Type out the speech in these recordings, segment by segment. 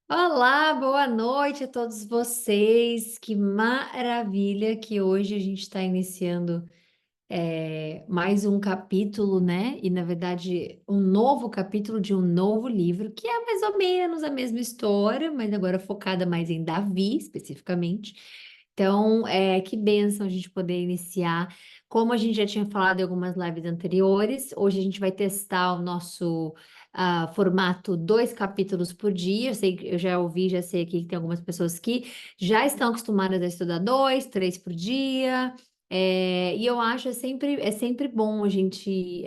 Olá, boa noite a todos vocês. Que maravilha que hoje a gente está iniciando mais um capítulo, né? E na verdade, um novo capítulo de um novo livro, que é mais ou menos a mesma história, mas agora focada mais em Davi, especificamente. Então, que bênção a gente poder iniciar. Como a gente já tinha falado em algumas lives anteriores, hoje a gente vai testar o nosso formato 2 capítulos por dia. Eu sei, eu já ouvi, já sei aqui que tem algumas pessoas que já estão acostumadas a estudar 2, 3 por dia. E eu acho é sempre bom a gente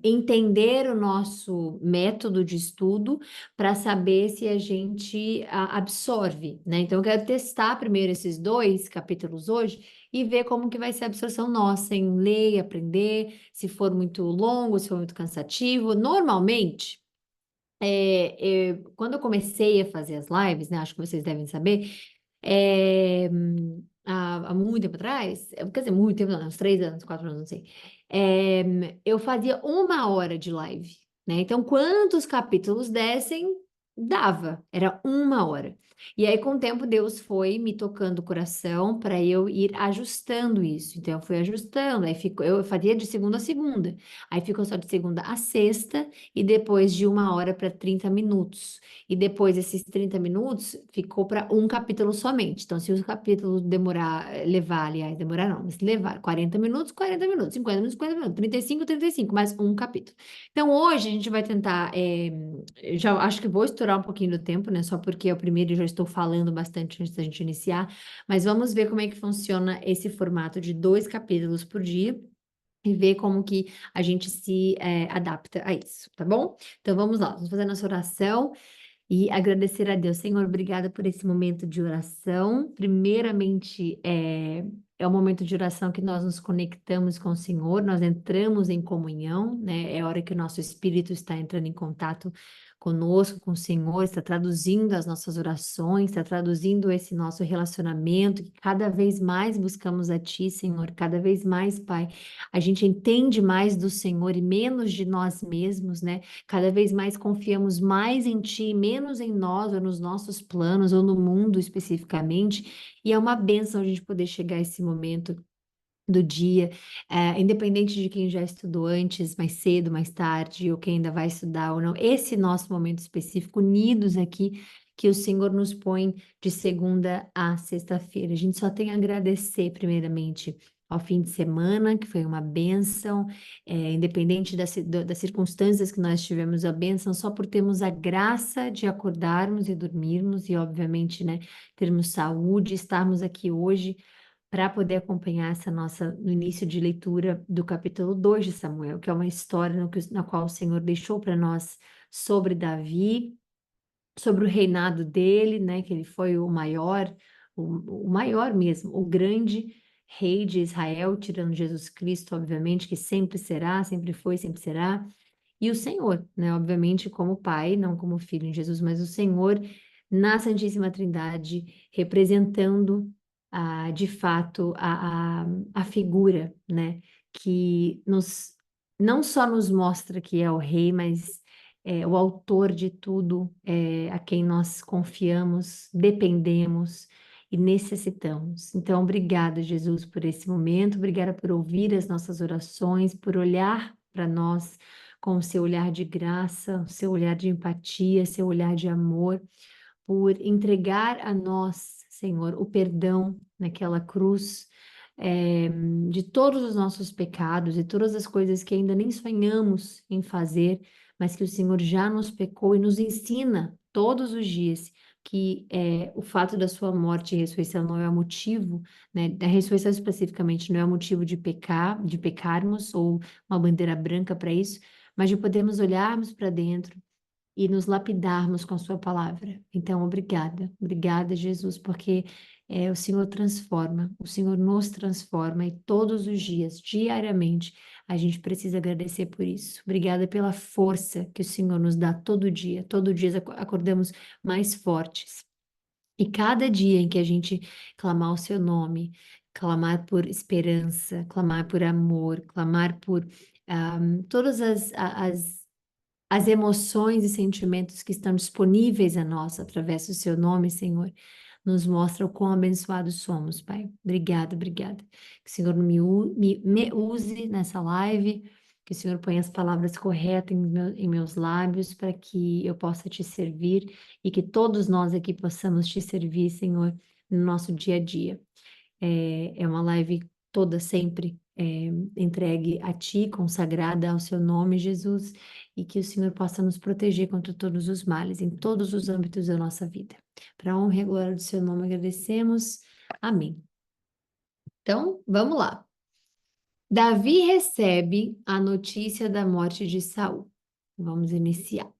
entender o nosso método de estudo para saber se a gente absorve, né? Então, eu quero testar primeiro esses 2 capítulos hoje e ver como que vai ser a absorção nossa em ler e aprender, se for muito longo, se for muito cansativo. Normalmente, quando eu comecei a fazer as lives, né? Acho que vocês devem saber, há muito tempo atrás, quer dizer, muito tempo, não, uns 3 anos, 4 anos, não sei, eu fazia 1 hora de live, né? Então, quantos capítulos dessem, dava, era 1 hora. E aí, com o tempo, Deus foi me tocando o coração para eu ir ajustando isso. Então, eu fui ajustando, aí eu fazia de segunda a segunda, aí ficou só de segunda a sexta, e depois de 1 hora para 30 minutos. E depois esses 30 minutos ficou para um capítulo somente. Então, se o capítulo demorar não, mas levar 40 minutos, 40 minutos, 50 minutos, 50 minutos, 35, 35, mais um capítulo. Então, hoje a gente vai tentar, já acho que vou estourar um pouquinho do tempo, né? Só porque é o primeiro e já estou falando bastante antes da gente iniciar, mas vamos ver como é que funciona esse formato de 2 capítulos por dia. E ver como que a gente se adapta a isso, tá bom? Então vamos lá, vamos fazer a nossa oração e agradecer a Deus. Senhor, obrigada por esse momento de oração. Primeiramente, é o momento de oração que nós nos conectamos com o Senhor, nós entramos em comunhão, né? É a hora que o nosso espírito está entrando em contato conosco, com o Senhor, está traduzindo as nossas orações, está traduzindo esse nosso relacionamento, que cada vez mais buscamos a Ti, Senhor, cada vez mais, Pai, a gente entende mais do Senhor e menos de nós mesmos, né? Cada vez mais confiamos mais em Ti, menos em nós, ou nos nossos planos, ou no mundo especificamente. E é uma bênção a gente poder chegar a esse momento do dia, independente de quem já estudou antes, mais cedo, mais tarde, ou quem ainda vai estudar ou não. Esse nosso momento específico, unidos aqui, que o Senhor nos põe de segunda a sexta-feira. A gente só tem a agradecer, primeiramente, ao fim de semana, que foi uma bênção, independente das circunstâncias que nós tivemos, a bênção só por termos a graça de acordarmos e dormirmos, e obviamente, né, termos saúde, estarmos aqui hoje para poder acompanhar essa nossa no início de leitura do capítulo 2 de Samuel, que é uma história na qual o Senhor deixou para nós sobre Davi, sobre o reinado dele, né, que ele foi o maior, o maior mesmo, o grande rei de Israel, tirando Jesus Cristo, obviamente, que sempre será, sempre foi, sempre será, e o Senhor, né, obviamente, como Pai, não como Filho em Jesus, mas o Senhor na Santíssima Trindade, representando de fato a figura, né, que não só nos mostra que é o Rei, mas é o autor de tudo, a quem nós confiamos, dependemos e necessitamos. Então, obrigada, Jesus, por esse momento, obrigada por ouvir as nossas orações, por olhar para nós com o seu olhar de graça, o seu olhar de empatia, seu olhar de amor, por entregar a nós, Senhor, o perdão naquela cruz, de todos os nossos pecados e todas as coisas que ainda nem sonhamos em fazer, mas que o Senhor já nos pecou e nos ensina todos os dias que o fato da sua morte e ressurreição não é motivo, né, da ressurreição especificamente não é motivo de pecar, de pecarmos ou uma bandeira branca para isso, mas de podermos olharmos para dentro e nos lapidarmos com a sua palavra. Então, obrigada, obrigada, Jesus, porque o Senhor transforma, o Senhor nos transforma e todos os dias, diariamente, a gente precisa agradecer por isso. Obrigada pela força que o Senhor nos dá todo dia acordamos mais fortes. E cada dia em que a gente clamar o seu nome, clamar por esperança, clamar por amor, clamar por todas as as emoções e sentimentos que estão disponíveis a nós através do seu nome, Senhor, nos mostra o quão abençoados somos, Pai. Obrigada, obrigada. Que o Senhor me use nessa live, que o Senhor ponha as palavras corretas em meus lábios para que eu possa te servir e que todos nós aqui possamos te servir, Senhor, no nosso dia a dia. É uma live toda sempre entregue a Ti, consagrada ao Seu nome, Jesus, e que o Senhor possa nos proteger contra todos os males, em todos os âmbitos da nossa vida. Para a honra e glória do Seu nome agradecemos. Amém. Então, vamos lá. Davi recebe a notícia da morte de Saul. Vamos iniciar.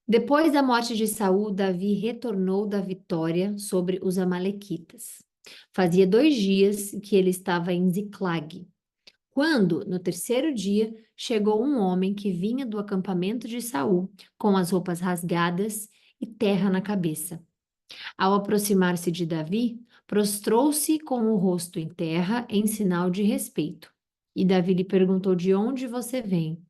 Depois da morte de Saul, Davi retornou da vitória sobre os amalequitas. Fazia 2 dias que ele estava em Ziclag, quando, no terceiro dia, chegou um homem que vinha do acampamento de Saul, com as roupas rasgadas e terra na cabeça. Ao aproximar-se de Davi, prostrou-se com o rosto em terra em sinal de respeito. E Davi lhe perguntou: de onde você vem?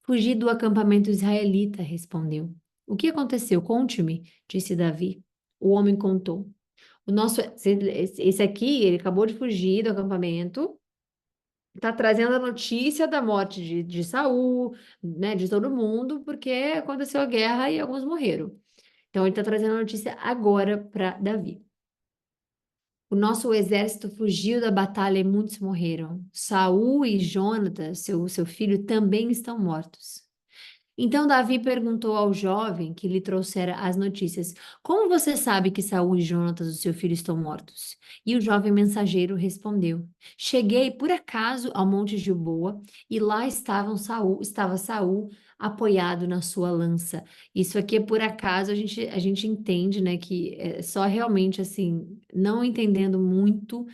Fugi do acampamento israelita, respondeu. O que aconteceu? Conte-me, disse Davi. O homem contou. Esse aqui, ele acabou de fugir do acampamento, está trazendo a notícia da morte de Saul, né, de todo mundo, porque aconteceu a guerra e alguns morreram. Então ele está trazendo a notícia agora para Davi. O nosso exército fugiu da batalha e muitos morreram. Saul e Jonatas, seu filho, também estão mortos. Então Davi perguntou ao jovem que lhe trouxera as notícias: como você sabe que Saul e Jonatas, o seu filho, estão mortos? E o jovem mensageiro respondeu: cheguei por acaso ao Monte Gilboa e lá estava Saul apoiado na sua lança. Isso aqui é por acaso, a gente entende, né, que é só realmente assim, não entendendo muito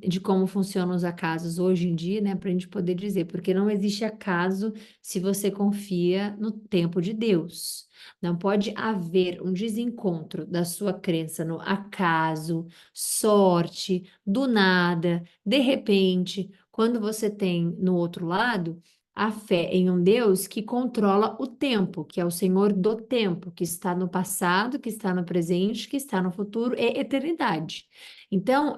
de como funcionam os acasos hoje em dia, né, para a gente poder dizer, porque não existe acaso se você confia no tempo de Deus. Não pode haver um desencontro da sua crença no acaso, sorte, do nada, de repente, quando você tem no outro lado a fé em um Deus que controla o tempo, que é o Senhor do tempo, que está no passado, que está no presente, que está no futuro, é eternidade. Então,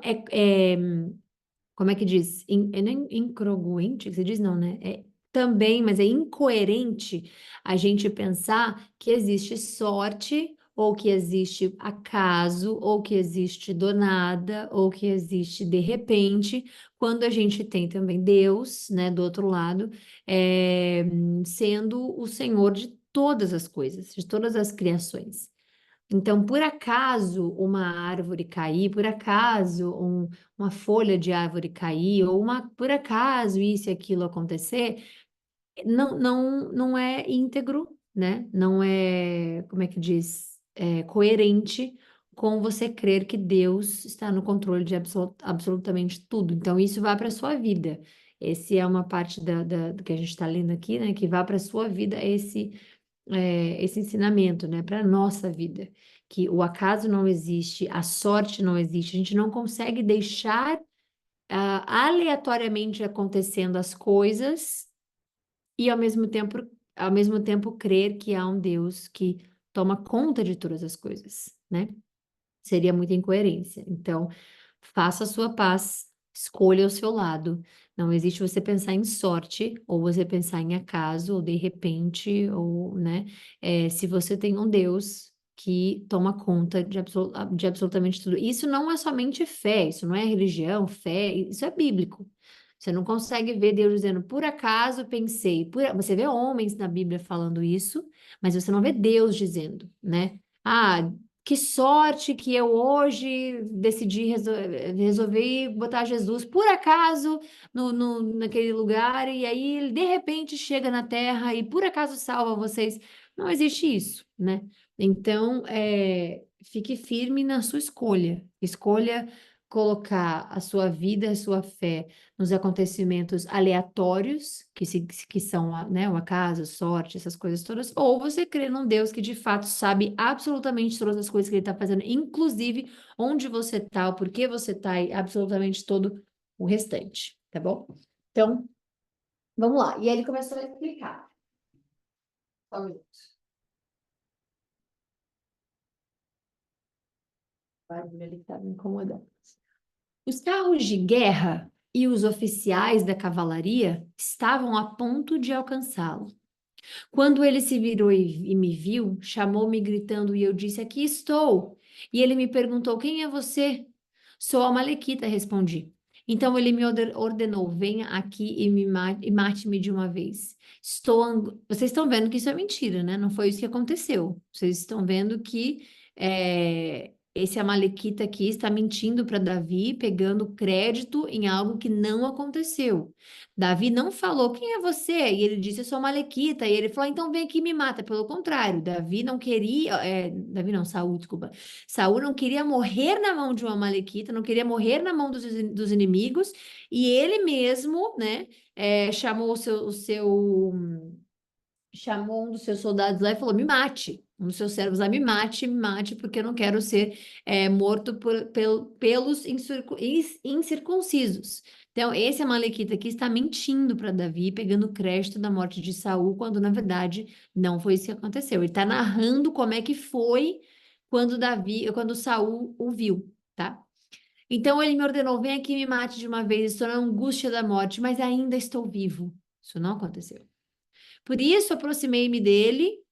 como é que diz? É nem incongruente que se diz, não, né? Também, mas é incoerente a gente pensar que existe sorte, ou que existe acaso, ou que existe do nada, ou que existe de repente, quando a gente tem também Deus, né, do outro lado, sendo o Senhor de todas as coisas, de todas as criações. Então, por acaso uma árvore cair, por acaso uma folha de árvore cair, ou por acaso isso e aquilo acontecer, não é íntegro, né? Não é, como é que diz, coerente com você crer que Deus está no controle de absolutamente tudo. Então, isso vai para a sua vida. Esse é uma parte do que a gente está lendo aqui, né? Que vai para a sua vida esse ensinamento, né, para a nossa vida, que o acaso não existe, a sorte não existe, a gente não consegue deixar aleatoriamente acontecendo as coisas e ao mesmo tempo crer que há um Deus que toma conta de todas as coisas, né? Seria muita incoerência. Então, faça a sua paz, escolha o seu lado. Não existe você pensar em sorte, ou você pensar em acaso, ou de repente, ou, né? Se você tem um Deus que toma conta de absolutamente tudo. Isso não é somente fé, isso não é religião, fé, isso é bíblico. Você não consegue ver Deus dizendo, por acaso pensei. Você vê homens na Bíblia falando isso, mas você não vê Deus dizendo, né? Ah, que sorte que eu hoje decidi resolvi botar Jesus por acaso naquele lugar e aí ele de repente chega na Terra e por acaso salva vocês. Não existe isso, né? Então, fique firme na sua escolha. Escolha colocar a sua vida, a sua fé nos acontecimentos aleatórios, que são, né, o acaso, sorte, essas coisas todas, ou você crê num Deus que de fato sabe absolutamente todas as coisas que ele está fazendo, inclusive onde você está, o porquê você está e absolutamente todo o restante, tá bom? Então, vamos lá. E aí ele começou a explicar. Só um minuto. O barulho ali tá me incomodando. Os carros de guerra e os oficiais da cavalaria estavam a ponto de alcançá-lo. Quando ele se virou e me viu, chamou-me gritando e eu disse: Aqui estou. E ele me perguntou: Quem é você? Sou a Malequita, respondi. Então ele me ordenou: Venha aqui e e mate-me de uma vez. Vocês estão vendo que isso é mentira, né? Não foi isso que aconteceu. Vocês estão vendo que esse Amalequita aqui está mentindo para Davi, pegando crédito em algo que não aconteceu. Davi não falou, quem é você? E ele disse, eu sou Malequita. E ele falou, então vem aqui e me mata. Pelo contrário, Davi não queria, Davi não, Saul, desculpa. Saul não queria morrer na mão de uma Malequita, não queria morrer na mão dos inimigos. E ele mesmo, né, chamou chamou um dos seus soldados lá e falou, me mate. Um dos seus servos lá, me mate, porque eu não quero ser morto pelos incircuncisos. Então, esse Amalequita aqui está mentindo para Davi, pegando crédito da morte de Saul, quando na verdade não foi isso que aconteceu. Ele está narrando como é que foi quando Saul o viu, tá? Então ele me ordenou: vem aqui e me mate de uma vez, estou na angústia da morte, mas ainda estou vivo. Isso não aconteceu. Por isso aproximei-me dele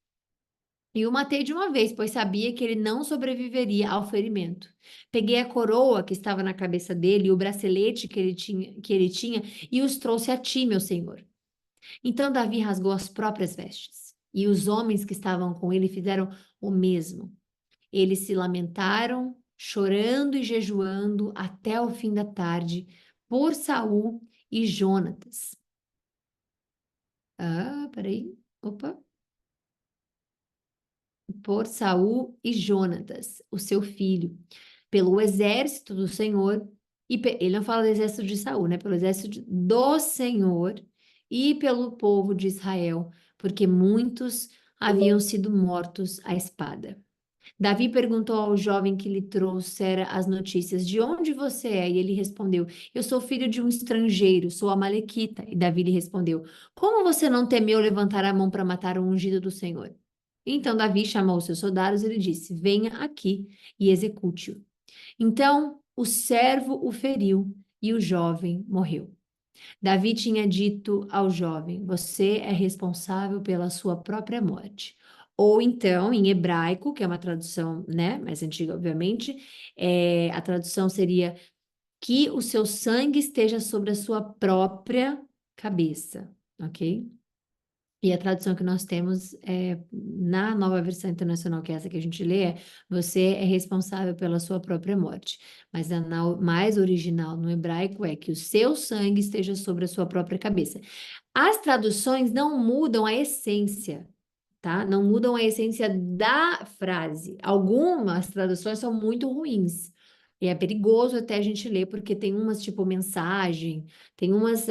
e o matei de uma vez, pois sabia que ele não sobreviveria ao ferimento. Peguei a coroa que estava na cabeça dele e o bracelete que ele tinha e os trouxe a ti, meu senhor. Então Davi rasgou as próprias vestes, e os homens que estavam com ele fizeram o mesmo. Eles se lamentaram, chorando e jejuando até o fim da tarde por Saul e Jonatas. Ah, peraí. Opa. Por Saul e Jonatas, o seu filho, pelo exército do Senhor, ele não fala do exército de Saul, né? Pelo exército do Senhor e pelo povo de Israel, porque muitos haviam sido mortos à espada. Davi perguntou ao jovem que lhe trouxera as notícias: De onde você é? E ele respondeu: Eu sou filho de um estrangeiro, sou amalequita. E Davi lhe respondeu: Como você não temeu levantar a mão para matar o ungido do Senhor? Então Davi chamou os seus soldados e lhe disse: Venha aqui e execute-o. Então o servo o feriu e o jovem morreu. Davi tinha dito ao jovem: Você é responsável pela sua própria morte. Ou então, em hebraico, que é uma tradução, né, mais antiga, obviamente, a tradução seria: Que o seu sangue esteja sobre a sua própria cabeça, ok? E a tradução que nós temos na nova versão internacional, que é essa que a gente lê, você é responsável pela sua própria morte. Mas a mais original no hebraico é que o seu sangue esteja sobre a sua própria cabeça. As traduções não mudam a essência, tá? Não mudam a essência da frase. Algumas traduções são muito ruins. E é perigoso até a gente ler, porque tem umas tipo mensagem, tem umas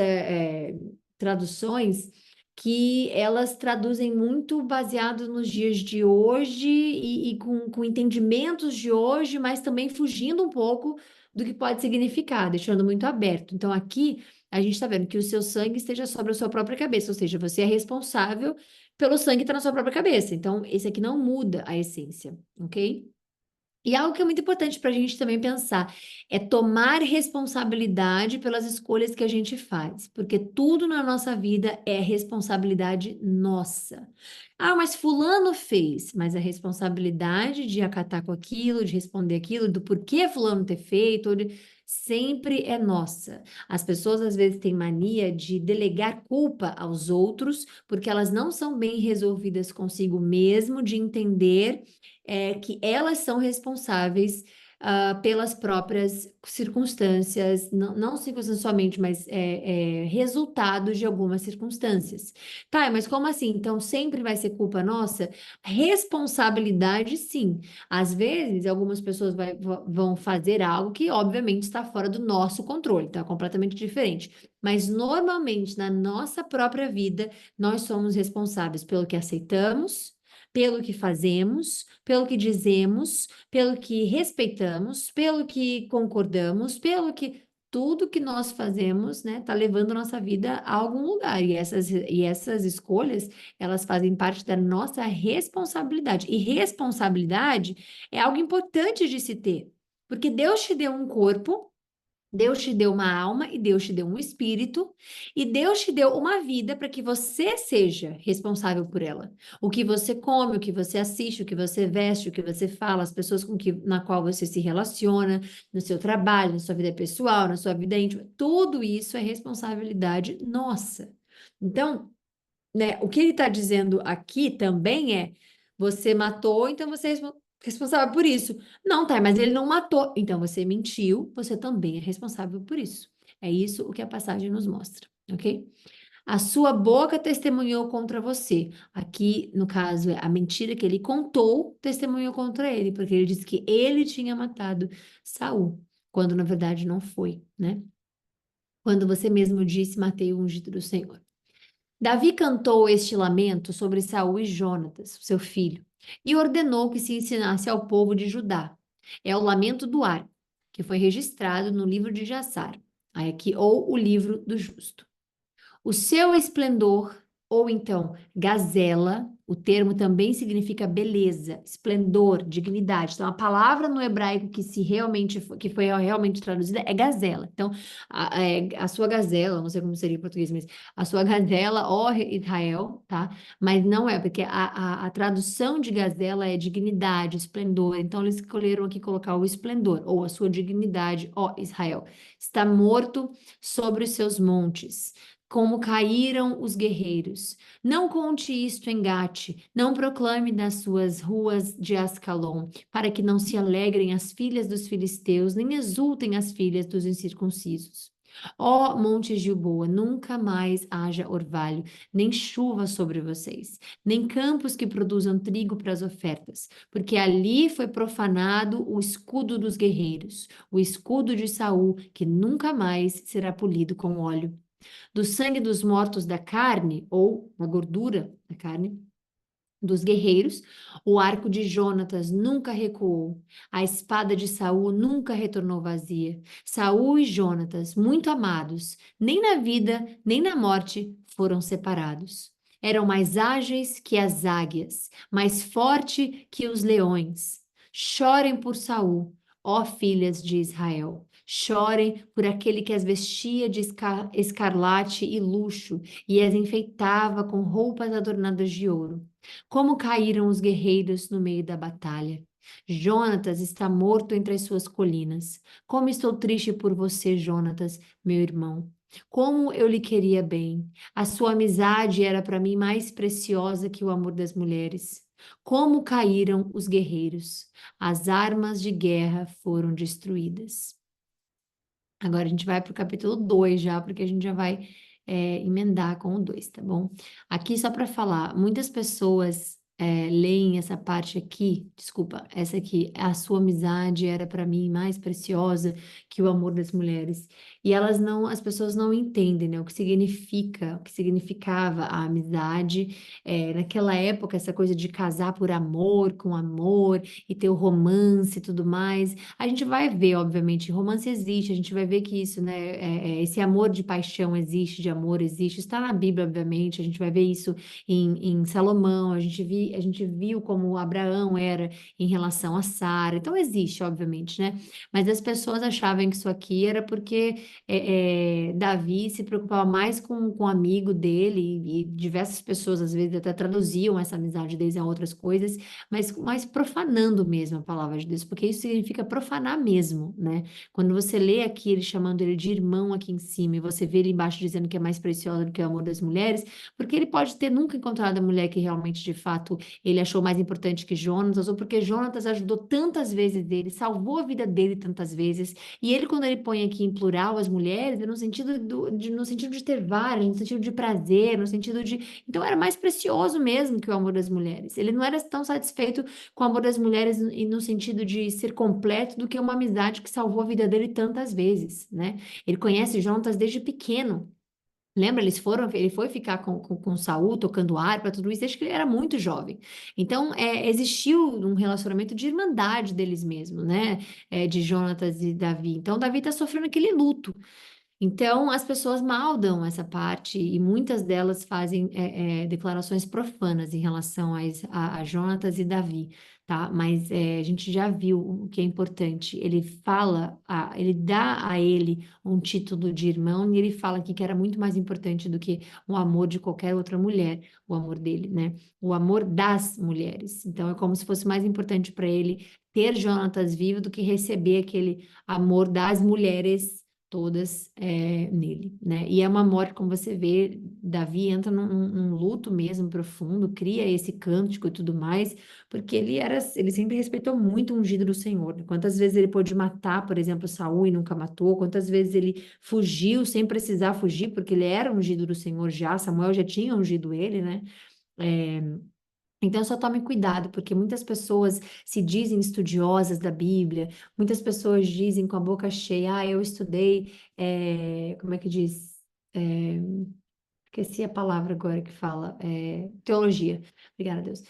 traduções que elas traduzem muito baseado nos dias de hoje e com entendimentos de hoje, mas também fugindo um pouco do que pode significar, deixando muito aberto. Então, aqui a gente está vendo que o seu sangue esteja sobre a sua própria cabeça, ou seja, você é responsável pelo sangue que está na sua própria cabeça. Então, esse aqui não muda a essência, ok? E algo que é muito importante para a gente também pensar é tomar responsabilidade pelas escolhas que a gente faz, porque tudo na nossa vida é responsabilidade nossa. Ah, mas fulano fez, mas a responsabilidade de acatar com aquilo, de responder aquilo, do porquê fulano ter feito, sempre é nossa. As pessoas às vezes têm mania de delegar culpa aos outros, porque elas não são bem resolvidas consigo mesmo, de entender que elas são responsáveis pelas próprias circunstâncias, não circunstâncias somente, mas resultados de algumas circunstâncias. Tá, mas como assim? Então sempre vai ser culpa nossa? Responsabilidade, sim. Às vezes, algumas pessoas vão fazer algo que, obviamente, está fora do nosso controle, tá? Completamente diferente. Mas, normalmente, na nossa própria vida, nós somos responsáveis pelo que aceitamos, pelo que fazemos, pelo que dizemos, pelo que respeitamos, pelo que concordamos, pelo que tudo que nós fazemos, né, tá levando a nossa vida a algum lugar. E essas escolhas, elas fazem parte da nossa responsabilidade. E responsabilidade é algo importante de se ter, porque Deus te deu um corpo. Deus te deu uma alma e Deus te deu um espírito e Deus te deu uma vida para que você seja responsável por ela. O que você come, o que você assiste, o que você veste, o que você fala, as pessoas na qual você se relaciona, no seu trabalho, na sua vida pessoal, na sua vida íntima, tudo isso é responsabilidade nossa. Então, né, o que ele está dizendo aqui também é: você matou, então você é responsável por isso. Não, tá, mas ele não matou. Então você mentiu, você também é responsável por isso. É isso o que a passagem nos mostra, ok? A sua boca testemunhou contra você. Aqui, no caso, é a mentira que ele contou, testemunhou contra ele, porque ele disse que ele tinha matado Saul, quando na verdade não foi, né? Quando você mesmo disse, matei o ungido do Senhor. Davi cantou este lamento sobre Saul e Jonatas, seu filho, e ordenou que se ensinasse ao povo de Judá. É o lamento do arco, que foi registrado no livro de Jassar, aí aqui, ou o livro do justo. O seu esplendor, ou então gazela, o termo também significa beleza, esplendor, dignidade. Então, a palavra no hebraico que foi realmente traduzida é gazela. Então, a sua gazela, não sei como seria em português, mas a sua gazela, ó Israel, tá? Mas não é, porque a tradução de gazela é dignidade, esplendor. Então, eles escolheram aqui colocar o esplendor, ou a sua dignidade, ó Israel. Está morto sobre os seus montes, como caíram os guerreiros. Não conte isto em Gate, não proclame nas suas ruas de Ascalon, para que não se alegrem as filhas dos filisteus, nem exultem as filhas dos incircuncisos. Ó Monte Gilboa, nunca mais haja orvalho, nem chuva sobre vocês, nem campos que produzam trigo para as ofertas, porque ali foi profanado o escudo dos guerreiros, o escudo de Saul, que nunca mais será polido com óleo. Do sangue dos mortos da carne, ou da gordura da carne, dos guerreiros, o arco de Jonatas nunca recuou, a espada de Saul nunca retornou vazia. Saul e Jonatas, muito amados, nem na vida nem na morte foram separados. Eram mais ágeis que as águias, mais forte que os leões. Chorem por Saul, ó filhas de Israel. Chorem por aquele que as vestia de escarlate e luxo e as enfeitava com roupas adornadas de ouro. Como caíram os guerreiros no meio da batalha. Jonatas está morto entre as suas colinas. Como estou triste por você, Jonatas, meu irmão. Como eu lhe queria bem. A sua amizade era para mim mais preciosa que o amor das mulheres. Como caíram os guerreiros. As armas de guerra foram destruídas. Agora a gente vai para o capítulo 2 já, porque a gente já vai emendar com o 2, tá bom? Aqui só para falar, muitas pessoas leem essa parte aqui, desculpa, essa aqui, a sua amizade era para mim mais preciosa que o amor das mulheres. E as pessoas não entendem, né, o que significa, o que significava a amizade. Naquela época, essa coisa de casar por amor, com amor, e ter o romance e tudo mais. A gente vai ver, obviamente, romance existe, a gente vai ver que isso, né, esse amor de paixão existe, de amor existe, está na Bíblia, obviamente, a gente vai ver isso em Salomão, a gente viu como Abraão era em relação a Sara, então existe, obviamente, né, mas as pessoas achavam que isso aqui era porque Davi se preocupava mais com o amigo dele, e diversas pessoas, às vezes, até traduziam essa amizade deles a outras coisas, mas profanando mesmo a palavra de Deus, porque isso significa profanar mesmo, né? Quando você lê aqui ele chamando ele de irmão aqui em cima, e você vê ele embaixo dizendo que é mais preciosa do que o amor das mulheres, porque ele pode ter nunca encontrado a mulher que realmente, de fato, ele achou mais importante que Jonatas, ou porque Jonatas ajudou tantas vezes ele, salvou a vida dele tantas vezes, e ele, quando ele põe aqui em plural as mulheres, é no sentido no sentido de ter várias, no sentido de prazer, no sentido de. Então era mais precioso mesmo que o amor das mulheres. Ele não era tão satisfeito com o amor das mulheres e no sentido de ser completo do que uma amizade que salvou a vida dele tantas vezes, né? Ele conhece Jonatas desde pequeno. Lembra, ele foi ficar com Saul, tocando harpa, tudo isso, desde que ele era muito jovem. Então, existiu um relacionamento de irmandade deles mesmos, né? De Jonatas e Davi. Então, Davi está sofrendo aquele luto. Então, as pessoas maldam essa parte e muitas delas fazem declarações profanas em relação a Jonatas e Davi, tá? Mas a gente já viu o que é importante. Ele fala, ele dá a ele um título de irmão e ele fala aqui que era muito mais importante do que o amor de qualquer outra mulher, o amor dele, né? O amor das mulheres. Então, é como se fosse mais importante para ele ter Jonatas vivo do que receber aquele amor das mulheres todas nele, né? E é uma morte, como você vê, Davi entra num luto mesmo profundo, cria esse cântico e tudo mais, porque ele sempre respeitou muito o ungido do Senhor, né? Quantas vezes ele pôde matar, por exemplo, Saul e nunca matou, quantas vezes ele fugiu sem precisar fugir, porque ele era ungido do Senhor já, Samuel já tinha ungido ele, né? É, então, só tome cuidado, porque muitas pessoas se dizem estudiosas da Bíblia, muitas pessoas dizem com a boca cheia, eu estudei, como é que diz? É, Esqueci a palavra agora que fala, teologia, obrigada a Deus.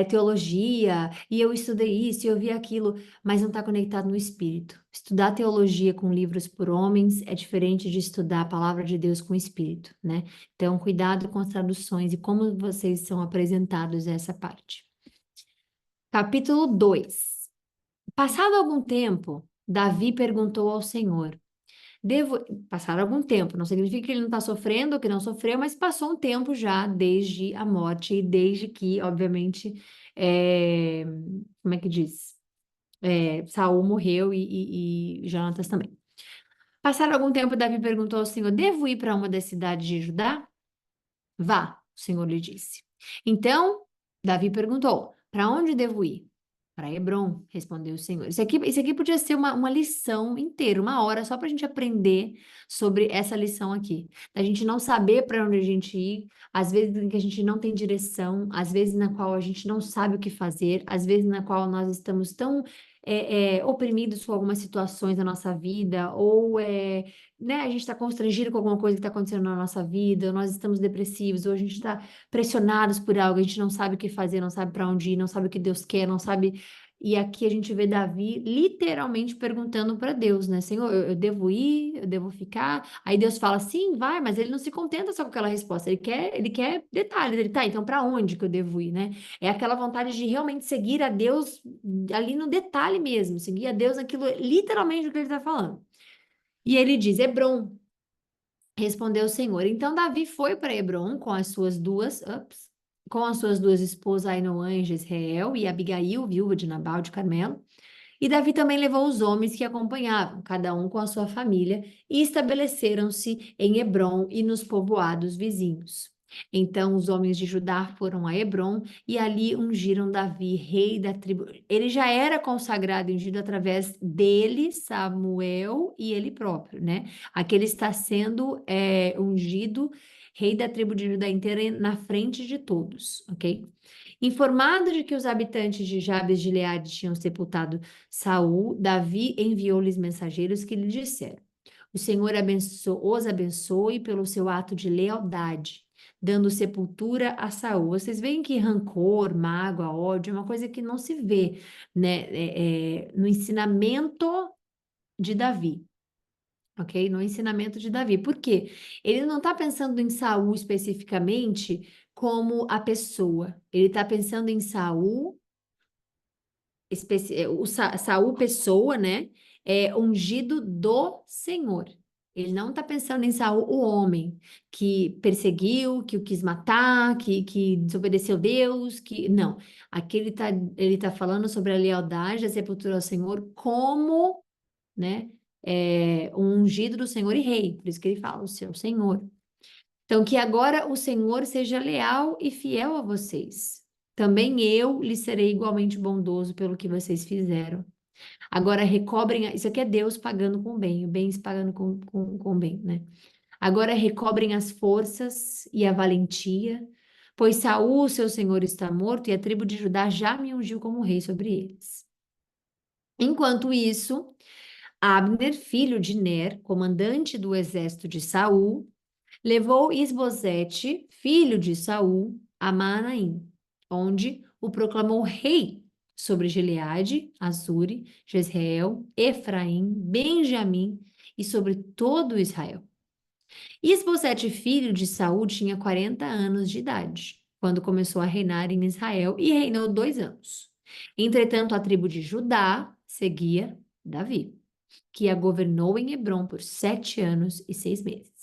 Teologia, e eu estudei isso, e eu vi aquilo, mas não está conectado no espírito. Estudar teologia com livros por homens é diferente de estudar a palavra de Deus com o espírito, né? Então, cuidado com as traduções e como vocês são apresentados a essa parte. Capítulo 2. Passado algum tempo, Davi perguntou ao Senhor. Devo passar algum tempo, não significa que ele não está sofrendo ou que não sofreu, mas passou um tempo já desde a morte e desde que, obviamente, como é que diz? Saul morreu e Jonatas também. Passado algum tempo, Davi perguntou ao Senhor: Devo ir para uma das cidades de Judá? Vá, o Senhor lhe disse. Então, Davi perguntou: Para onde devo ir? Para Hebrom, respondeu o Senhor. Isso aqui podia ser uma lição inteira, uma hora só para a gente aprender sobre essa lição aqui. Da gente não saber para onde a gente ir, às vezes em que a gente não tem direção, às vezes na qual a gente não sabe o que fazer, às vezes na qual nós estamos tão oprimidos com algumas situações da nossa vida, ou né, a gente está constrangido com alguma coisa que está acontecendo na nossa vida, ou nós estamos depressivos, ou a gente está pressionados por algo, a gente não sabe o que fazer, não sabe para onde ir, não sabe o que Deus quer, não sabe. E aqui a gente vê Davi literalmente perguntando para Deus, né? Senhor, eu devo ir? Eu devo ficar? Aí Deus fala, sim, vai, mas ele não se contenta só com aquela resposta, ele quer detalhes, ele tá, então para onde que eu devo ir, né? É aquela vontade de realmente seguir a Deus ali no detalhe mesmo, seguir a Deus naquilo, literalmente o que ele está falando. E ele diz, Hebrom, respondeu o Senhor. Então Davi foi para Hebrom com as suas duas esposas Ainoã e Jezreel e Abigail, viúva de Nabal de Carmelo. E Davi também levou os homens que acompanhavam, cada um com a sua família, e estabeleceram-se em Hebrom e nos povoados vizinhos. Então os homens de Judá foram a Hebrom e ali ungiram Davi, rei da tribo. Ele já era consagrado e ungido através dele, Samuel e ele próprio, né? Aqui ele está sendo ungido, rei da tribo de Judá inteira, na frente de todos, ok? Informado de que os habitantes de Jabes de Gileade tinham sepultado Saul, Davi enviou-lhes mensageiros que lhe disseram: O Senhor os abençoe pelo seu ato de lealdade, dando sepultura a Saul. Vocês veem que rancor, mágoa, ódio é uma coisa que não se vê, né, no ensinamento de Davi. Ok? No ensinamento de Davi. Por quê? Ele não está pensando em Saul especificamente como a pessoa. Ele está pensando em Saul, Saul pessoa, né? Ungido do Senhor. Ele não está pensando em Saul, o homem, que perseguiu, que o quis matar, que desobedeceu Deus, que. Não. Aqui ele tá falando sobre a lealdade, a sepultura ao Senhor como, né? Um ungido do Senhor e rei. Por isso que ele fala, o seu Senhor. Então, que agora o Senhor seja leal e fiel a vocês. Também eu lhe serei igualmente bondoso pelo que vocês fizeram. Agora recobrem, isso aqui é Deus pagando com bem, o bem se pagando com bem, né? Agora recobrem as forças e a valentia, pois Saul, seu senhor, está morto e a tribo de Judá já me ungiu como rei sobre eles. Enquanto isso, Abner, filho de Ner, comandante do exército de Saul, levou Isbosete, filho de Saul, a Maanaim, onde o proclamou rei sobre Gileade, Azure, Jezreel, Efraim, Benjamim e sobre todo Israel. Isbosete, filho de Saul, tinha 40 anos de idade, quando começou a reinar em Israel e reinou 2 anos. Entretanto, a tribo de Judá seguia Davi, que a governou em Hebrom por 7 anos e 6 meses.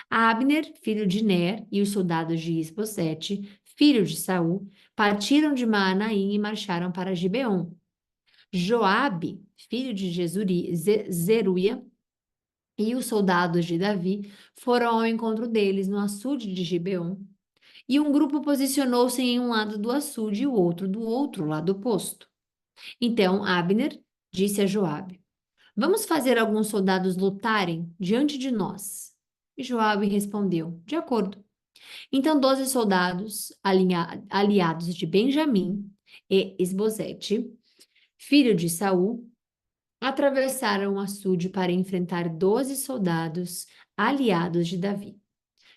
Abner, filho de Ner, e os soldados de Isbosete, filho de Saul, partiram de Maanaim e marcharam para Gibeon. Joabe, filho de Zeruia, e os soldados de Davi foram ao encontro deles no açude de Gibeon. E um grupo posicionou-se em um lado do açude e o outro do outro lado oposto. Então Abner disse a Joabe: Vamos fazer alguns soldados lutarem diante de nós. E Joabe respondeu: De acordo. Então 12 soldados aliados de Benjamim e Esbozete, filho de Saul, atravessaram o açude para enfrentar 12 soldados aliados de Davi.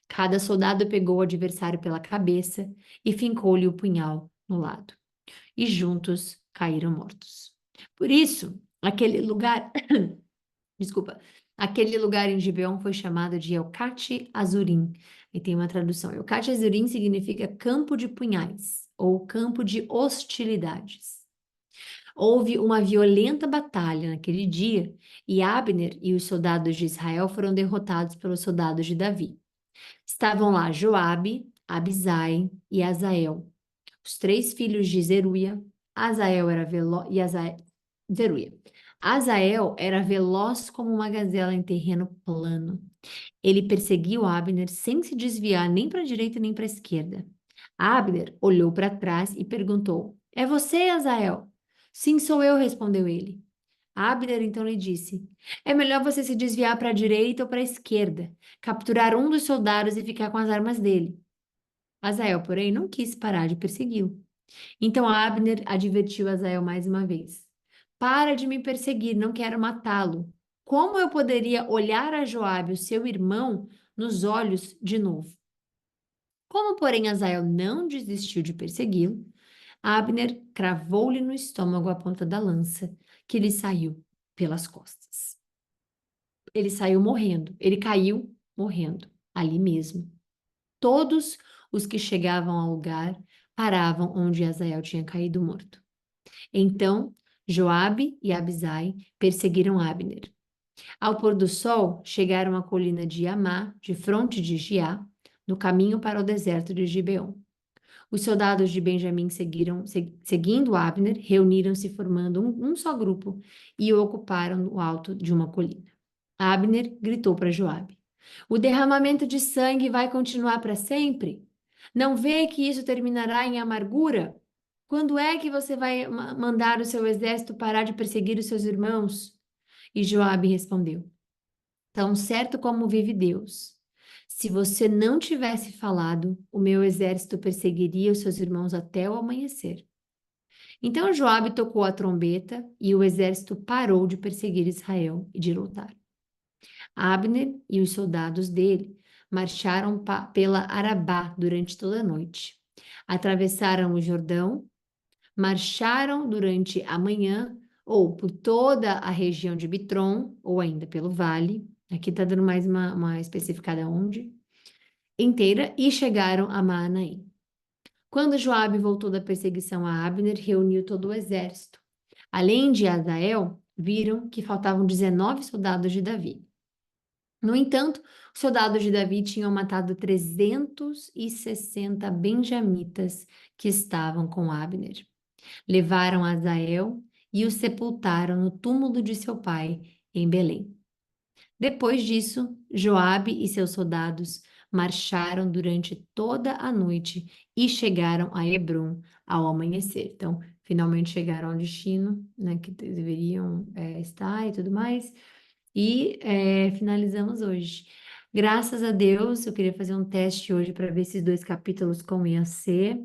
Cada soldado pegou o adversário pela cabeça e fincou-lhe o punhal no lado. E juntos caíram mortos. Por isso, aquele lugar, desculpa, aquele lugar em Gibeon foi chamado de Elcate Azurim. E tem uma tradução. Elcate Azurim significa campo de punhais ou campo de hostilidades. Houve uma violenta batalha naquele dia e Abner e os soldados de Israel foram derrotados pelos soldados de Davi. Estavam lá Joabe, Abisai e Azael, os 3 filhos de Zeruia. Azael era veloz e Zeruia. Azael era veloz como uma gazela em terreno plano. Ele perseguiu Abner sem se desviar nem para a direita nem para a esquerda. Abner olhou para trás e perguntou: É você, Azael? Sim, sou eu, respondeu ele. Abner então lhe disse: É melhor você se desviar para a direita ou para a esquerda, capturar um dos soldados e ficar com as armas dele. Azael, porém, não quis parar de persegui-lo. Então Abner advertiu Azael mais uma vez: Para de me perseguir, não quero matá-lo. Como eu poderia olhar a Joabe, o seu irmão, nos olhos de novo? Como, porém, Azael não desistiu de persegui-lo, Abner cravou-lhe no estômago a ponta da lança, que lhe saiu pelas costas. Ele saiu morrendo, ele caiu morrendo, ali mesmo. Todos os que chegavam ao lugar paravam onde Azael tinha caído morto. Então, Joabe e Abisai perseguiram Abner. Ao pôr do sol, chegaram à colina de Amá, de fronte de Giá, no caminho para o deserto de Gibeon. Os soldados de Benjamim seguindo Abner, reuniram-se formando um só grupo e o ocuparam no alto de uma colina. Abner gritou para Joabe: O derramamento de sangue vai continuar para sempre? Não vê que isso terminará em amargura? Quando é que você vai mandar o seu exército parar de perseguir os seus irmãos? E Joabe respondeu: Tão certo como vive Deus, se você não tivesse falado, o meu exército perseguiria os seus irmãos até o amanhecer. Então Joabe tocou a trombeta e o exército parou de perseguir Israel e de lutar. Abner e os soldados dele marcharam pela Arabá durante toda a noite. Atravessaram o Jordão, marcharam durante a manhã ou por toda a região de Bitron, ou ainda pelo vale. Aqui está dando mais uma especificada onde. Inteira, e chegaram a Maanaim. Quando Joabe voltou da perseguição a Abner, reuniu todo o exército. Além de Azael, viram que faltavam 19 soldados de Davi. No entanto, os soldados de Davi tinham matado 360 benjamitas que estavam com Abner. Levaram Azael e o sepultaram no túmulo de seu pai, em Belém. Depois disso, Joabe e seus soldados marcharam durante toda a noite e chegaram a Hebrom ao amanhecer. Então, finalmente chegaram ao destino, né, que deveriam estar e tudo mais. E finalizamos hoje. Graças a Deus, eu queria fazer um teste hoje para ver esses 2 capítulos como ia ser.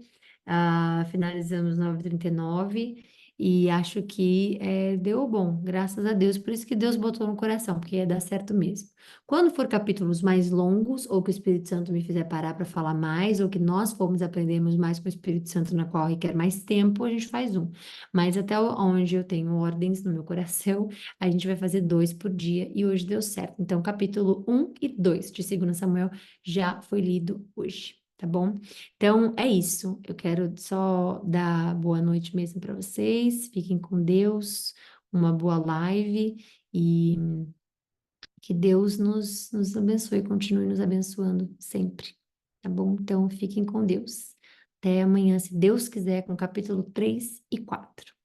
Finalizamos 9:39 E acho que deu bom, graças a Deus. Por isso que Deus botou no coração, porque ia dar certo mesmo. Quando for capítulos mais longos, ou que o Espírito Santo me fizer parar para falar mais, ou que nós formos aprendermos mais com o Espírito Santo, na qual requer mais tempo, a gente faz um. Mas até onde eu tenho ordens no meu coração, a gente vai fazer 2 por dia, e hoje deu certo. Então, capítulo 1 e 2 de 2 Samuel já foi lido hoje, tá bom? Então, é isso. Eu quero só dar boa noite mesmo para vocês. Fiquem com Deus, uma boa live e que Deus nos abençoe, continue nos abençoando sempre, tá bom? Então, fiquem com Deus. Até amanhã, se Deus quiser, com capítulo 3 e 4.